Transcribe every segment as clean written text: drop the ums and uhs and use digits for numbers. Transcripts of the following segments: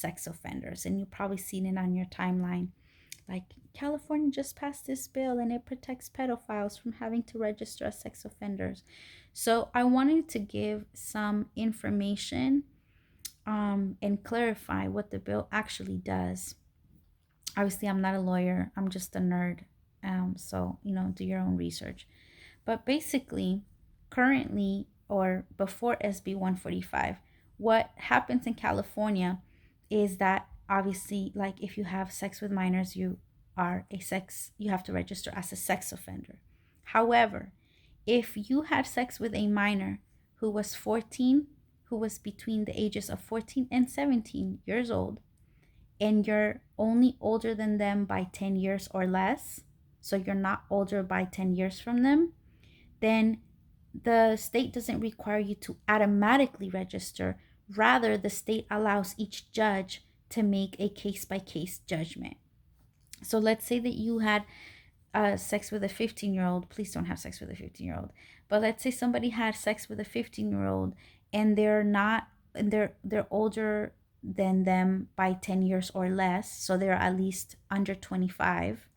sex offenders, and you've probably seen it on your timeline. Like, California just passed this bill and it protects pedophiles from having to register as sex offenders. So I wanted to give some information and clarify what the bill actually does. Obviously, I'm not a lawyer, I'm just a nerd. So, do your own research. But basically, currently or before SB 145, what happens in California is that obviously, like, if you have sex with minors, you have to register as a sex offender. However, if you had sex with a minor who was 14, who was between the ages of 14 and 17 years old, and you're only older than them by 10 years or less, so you're not older by 10 years from them, then the state doesn't require you to automatically register. Rather, the state allows each judge to make a case by case judgment. So let's say that you had sex with a 15-year-old. Please don't have sex with a 15-year-old. But let's say somebody had sex with a 15-year-old and they're older than them by 10 years or less, so they're at least under 25.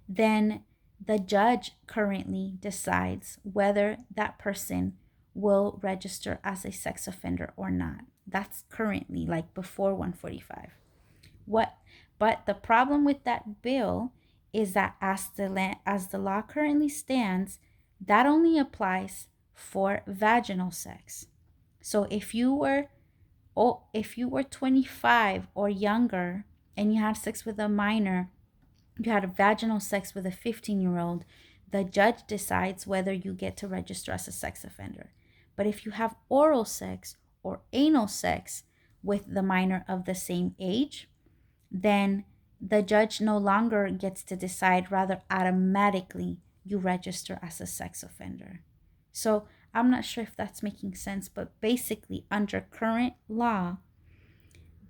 Then the judge currently decides whether that person will register as a sex offender or not. That's currently, like, before 145. What But the problem with that bill is that as the law currently stands, that only applies for vaginal sex. So if you were 25 or younger and you had sex with a minor, you had vaginal sex with a 15-year-old, the judge decides whether you get to register as a sex offender. But if you have oral sex or anal sex with the minor of the same age, then the judge no longer gets to decide, rather, automatically you register as a sex offender. So I'm not sure if that's making sense, but basically, under current law,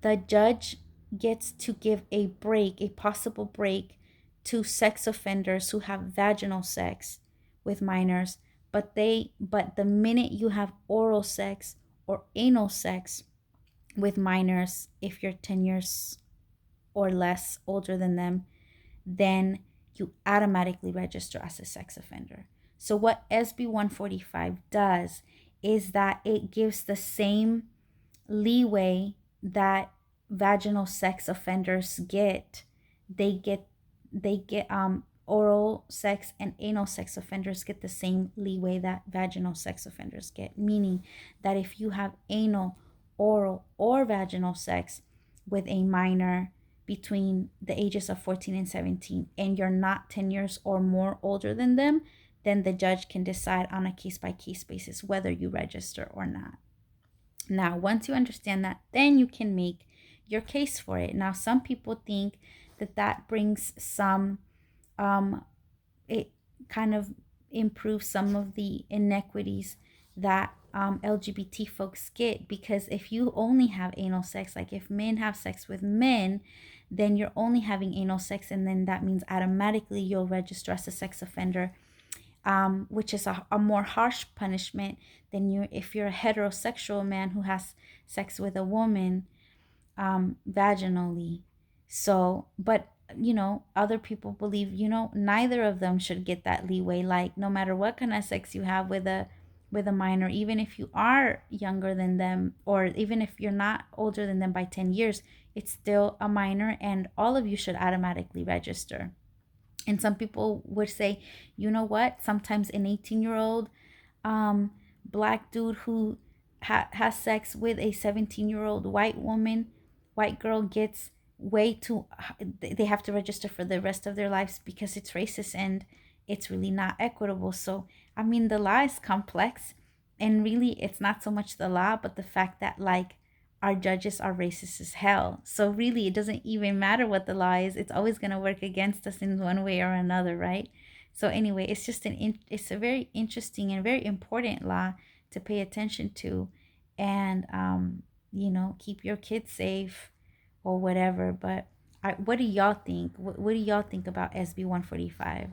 the judge gets to give a break, a possible break, to sex offenders who have vaginal sex with minors, but the minute you have oral sex or anal sex with minors, if you're 10 years or less older than them, then you automatically register as a sex offender. So what SB 145 does is that it gives the same leeway that vaginal sex offenders get. They get oral sex and anal sex offenders get the same leeway that vaginal sex offenders get, meaning that if you have anal, oral, or vaginal sex with a minor between the ages of 14 and 17 and you're not 10 years or more older than them, then the judge can decide on a case by case basis whether you register or not. Now, once you understand that, then you can make your case for it. Now, some people think that brings some, it kind of improves some of the inequities that LGBT folks get, because if you only have anal sex, like if men have sex with men, then you're only having anal sex, and then that means automatically you'll register as a sex offender, which is a more harsh punishment than if you're a heterosexual man who has sex with a woman vaginally. So, but other people believe, neither of them should get that leeway. Like, no matter what kind of sex you have with a minor, even if you are younger than them, or even if you're not older than them by 10 years, it's still a minor, and all of you should automatically register. And some people would say, you know what? Sometimes an 18-year-old black dude who has sex with a 17-year-old white girl gets way too, they have to register for the rest of their lives because it's racist and it's really not equitable. So, I mean, the law is complex, and really it's not so much the law, but the fact that, like, our judges are racist as hell. So really, it doesn't even matter what the law is. It's always going to work against us in one way or another, right? So anyway, it's just it's a very interesting and very important law to pay attention to, and keep your kids safe or whatever. But what do y'all think? What do y'all think about SB 145?